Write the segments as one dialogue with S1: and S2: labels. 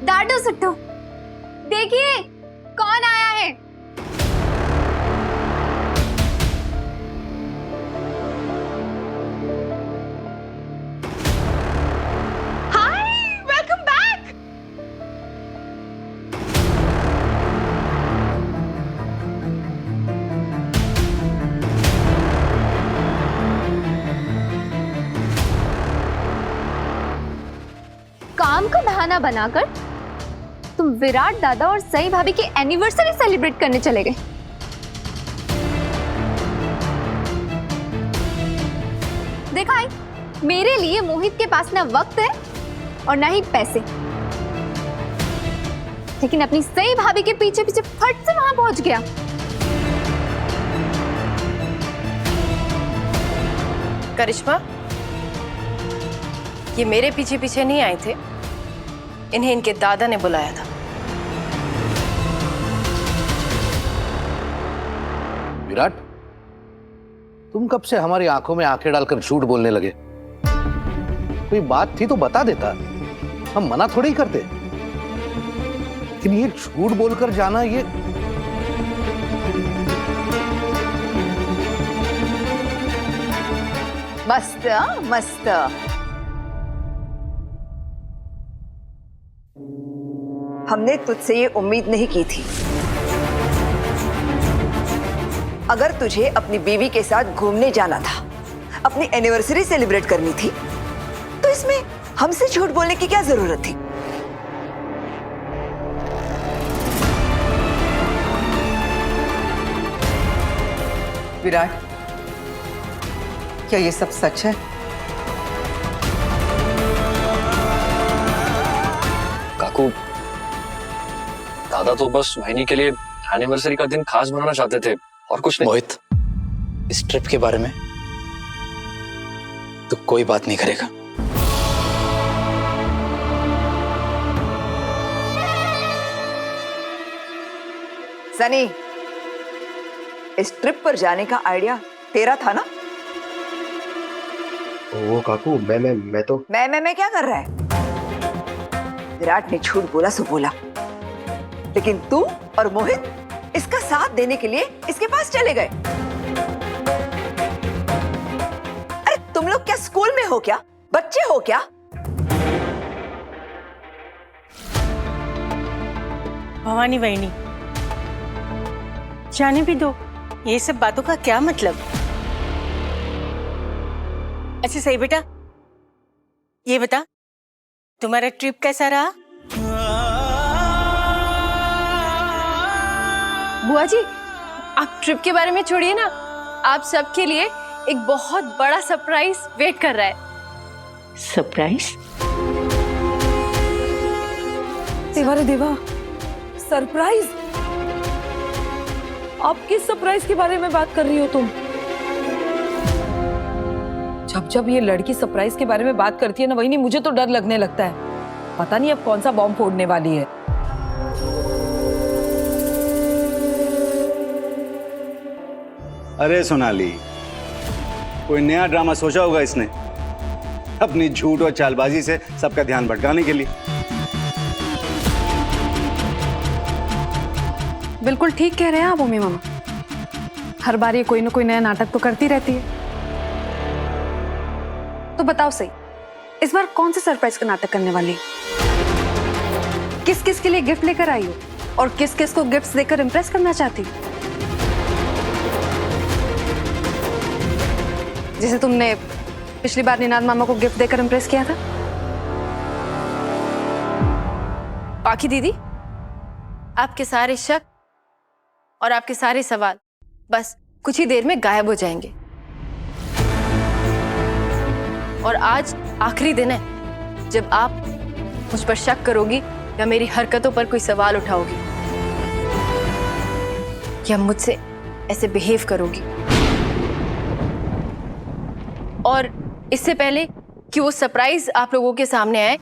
S1: दादू सुट्टू, देखिए कौन आया है। हाय, वेलकम बैक। काम का बहाना बनाकर तुम विराट दादा और सई भाभी की एनिवर्सरी सेलिब्रेट करने चले गए। देखा है, मेरे लिए मोहित के पास ना वक्त है और ना ही पैसे, लेकिन अपनी सई भाभी के पीछे पीछे फट से वहां पहुंच गया।
S2: करिश्मा, ये मेरे पीछे पीछे नहीं आए थे, इन्हें इनके दादा ने बुलाया था।
S3: विराट, तुम कब से हमारी आंखों में आंखें डालकर झूठ बोलने लगे? कोई बात थी तो बता देता, हम मना थोड़ी ही करते। लेकिन ये झूठ बोलकर जाना, ये
S4: मस्त मस्त। हमने तुझसे ये उम्मीद नहीं की थी। अगर तुझे अपनी बीवी के साथ घूमने जाना था, अपनी एनिवर्सरी सेलिब्रेट करनी थी, तो इसमें हमसे झूठ बोलने की क्या जरूरत थी?
S5: विराट, क्या ये सब सच है?
S6: काकू, दादा तो बस वहीनी के लिए एनिवर्सरी का दिन खास बनाना चाहते थे और कुछ नहीं।
S7: मोहित, इस ट्रिप के बारे में तो कोई बात नहीं करेगा।
S4: सनी, इस ट्रिप पर जाने का आइडिया तेरा था ना?
S8: वो काकू, मैं तो
S4: मैं क्या कर रहा है? विराट ने झूठ बोला सो बोला, लेकिन तू और मोहित इसका साथ देने के लिए इसके पास चले गए। अरे तुम लोग क्या स्कूल में हो क्या? बच्चे हो क्या?
S2: भवानी वहीनी, जाने भी दो, ये सब बातों का क्या मतलब? अच्छा सही बेटा, ये बता, तुम्हारा ट्रिप कैसा रहा?
S1: बुआ जी, आप ट्रिप के बारे में छोड़िए ना, आप सबके लिए एक बहुत बड़ा सरप्राइज वेट कर रहा है।
S2: सरप्राइज?
S9: देवा रे देवा, सरप्राइज? आप किस सरप्राइज के बारे में बात कर रही हो तुम? जब जब ये लड़की सरप्राइज के बारे में बात करती है ना वही नहीं, मुझे तो डर लगने लगता है। पता नहीं अब कौन सा बॉम्ब फोड़ने वाली है।
S10: अरे सोनाली, कोई नया ड्रामा सोचा होगा इसने, अपनी झूठ और चालबाजी से सबका ध्यान भटकाने के लिए।
S9: बिल्कुल ठीक कह रहे हैं आप मम्मी मामा, हर बार ये कोई ना कोई नया नाटक तो करती रहती है। तो बताओ सही, इस बार कौन से सरप्राइज का नाटक करने वाली? किस किस के लिए गिफ्ट लेकर आई हो और किस किस को गिफ्ट्स देकर इंप्रेस करना चाहती? जैसे तुमने पिछली बार निनाद मामा को गिफ्ट देकर इंप्रेस किया था।
S2: बाकी दीदी, आपके सारे शक और आपके सारे सवाल बस कुछ ही देर में गायब हो जाएंगे। और आज आखिरी दिन है जब आप मुझ पर शक करोगी या मेरी हरकतों पर कोई सवाल उठाओगी या मुझसे ऐसे बिहेव करोगी। और इससे पहले कि वो सरप्राइज आप लोगों के सामने आए,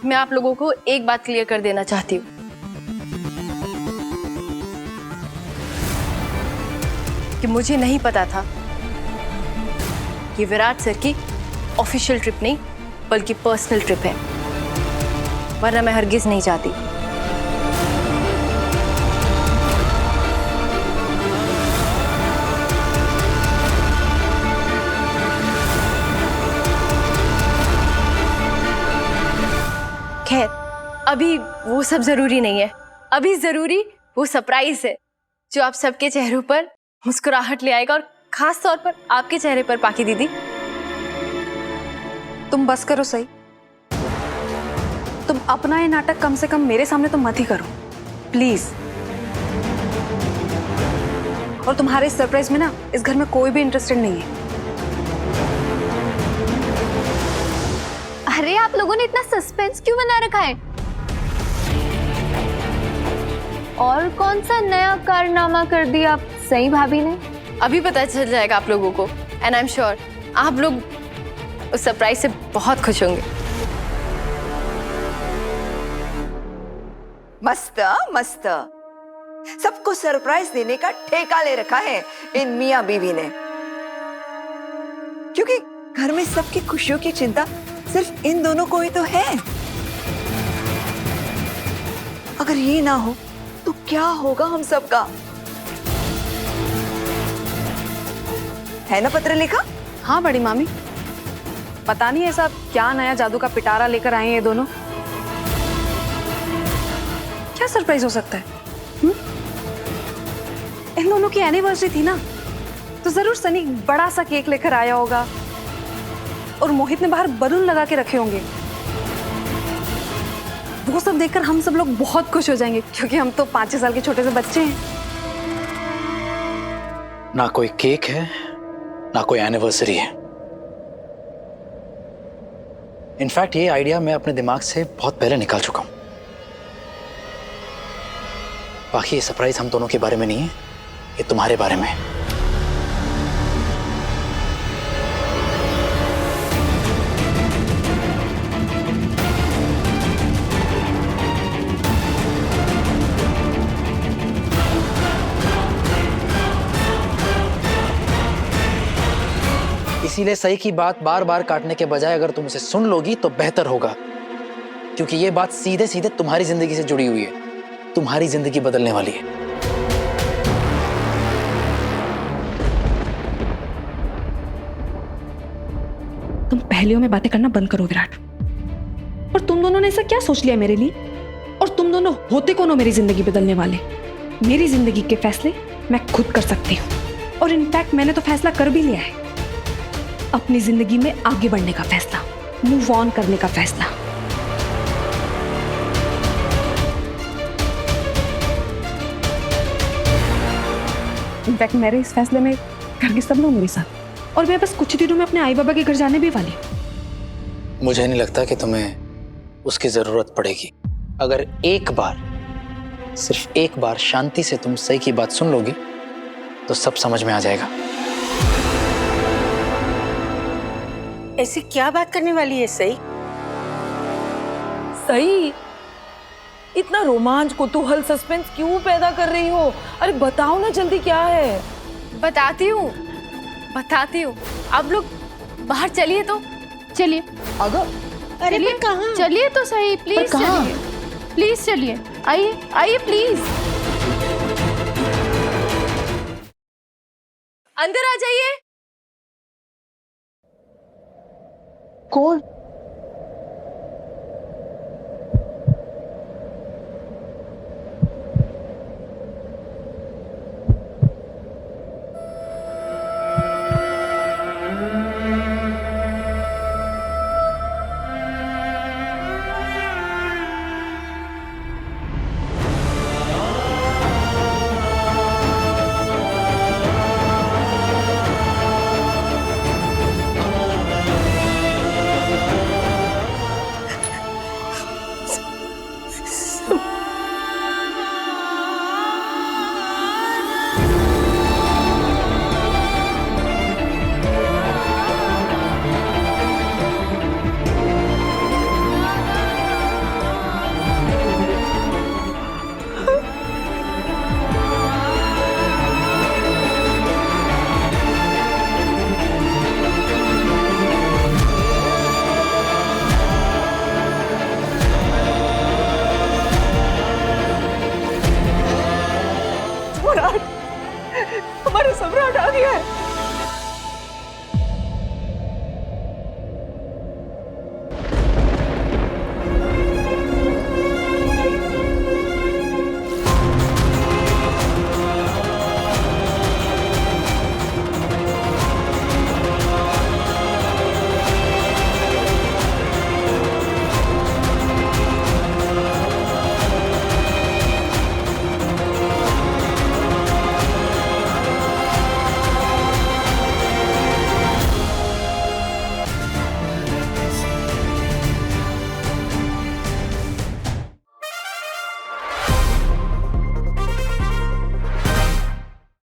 S2: मैं आप लोगों को एक बात क्लियर कर देना चाहती हूँ कि मुझे नहीं पता था कि विराट सर की ऑफिशियल ट्रिप नहीं बल्कि पर्सनल ट्रिप है। वरना मैं हरगिज नहीं चाहती। खैर, अभी वो सब जरूरी नहीं है। अभी जरूरी वो सरप्राइज है जो आप सबके चेहरों पर मुस्कुराहट ले आएगा, और खास तौर पर आपके चेहरे पर पाकी दीदी।
S9: तुम बस करो सही। तुम अपना ये नाटक कम से कम मेरे सामने तो मत ही करो, प्लीज। और तुम्हारे सरप्राइज में ना इस घर में कोई भी इंटरेस्टेड नहीं है।
S1: अरे आप लोगों ने इतना सस्पेंस क्यों बना रखा है? और कौन सा नया कारनामा कर दिया आप सही भाभी ने?
S2: अभी पता चल जाएगा आप लोगों को, एंड आई एम श्योर आप लोग उस सरप्राइज से बहुत खुश होंगे।
S4: मस्त मस्त, सबको सरप्राइज देने का ठेका ले रखा है इन मियां बीवी ने, क्योंकि घर में सबकी खुशियों की चिंता सिर्फ इन दोनों को ही तो है। अगर ये ना हो तो क्या होगा हम सबका, है ना पत्र लिखा?
S9: हाँ बड़ी मामी, पता नहीं ऐसा क्या नया जादू का पिटारा लेकर आए हैं ये दोनों। क्या सरप्राइज हो सकता है? इन दोनों की एनिवर्सरी थी ना, तो जरूर सनी बड़ा सा केक लेकर आया होगा और मोहित ने बाहर बलून लगा के रखे होंगे। वो सब देखकर हम सब लोग बहुत खुश हो जाएंगे, क्योंकि हम तो 5-6 साल के छोटे से बच्चे हैं।
S7: ना कोई केक है, ना कोई एनिवर्सरी है। इनफैक्ट ये आइडिया मैं अपने दिमाग से बहुत पहले निकाल चुका हूं। बाकी ये सरप्राइज हम दोनों के बारे में नहीं है, ये तुम्हारे बारे में है। इसीलिए सही की बात बार बार काटने के बजाय अगर तुम उसे सुन लोगी तो बेहतर होगा, क्योंकि ये बात सीधे सीधे तुम्हारी जिंदगी से जुड़ी हुई है, तुम्हारी जिंदगी बदलने वाली है।
S9: तुम पहेलियों में बातें करना बंद करो विराट। और तुम दोनों ने ऐसा क्या सोच लिया मेरे लिए? और तुम दोनों होते कौन हो मेरी जिंदगी बदलने वाले? मेरी जिंदगी के फैसले मैं खुद कर सकती हूँ, और इनफैक्ट मैंने तो फैसला कर भी लिया है। अपनी जिंदगी में आगे बढ़ने का फैसला, मूव ऑन करने का फैसला। इनफैक्ट मेरे इस फैसले में घर के सब लोग मेरे साथ, और मैं बस कुछ दिनों में अपने आई बाबा के घर जाने भी वाली हूँ।
S7: मुझे नहीं लगता कि तुम्हें उसकी जरूरत पड़ेगी। अगर एक बार, सिर्फ एक बार शांति से तुम सही की बात सुन लोगी तो सब समझ में आ जाएगा।
S11: ऐसी क्या बात करने वाली है सही?
S12: सही, इतना रोमांच कुतूहल सस्पेंस क्यों पैदा कर रही हो? अरे बताओ ना जल्दी, क्या है?
S2: बताती हूँ। आप लोग बाहर चलिए तो चलिए।
S12: अगर
S11: अरे पर कहाँ?
S2: चलिए तो सही, प्लीज चलिए, प्लीज चलिए, आइए आइए प्लीज, अंदर आ जाइए।
S12: कौन?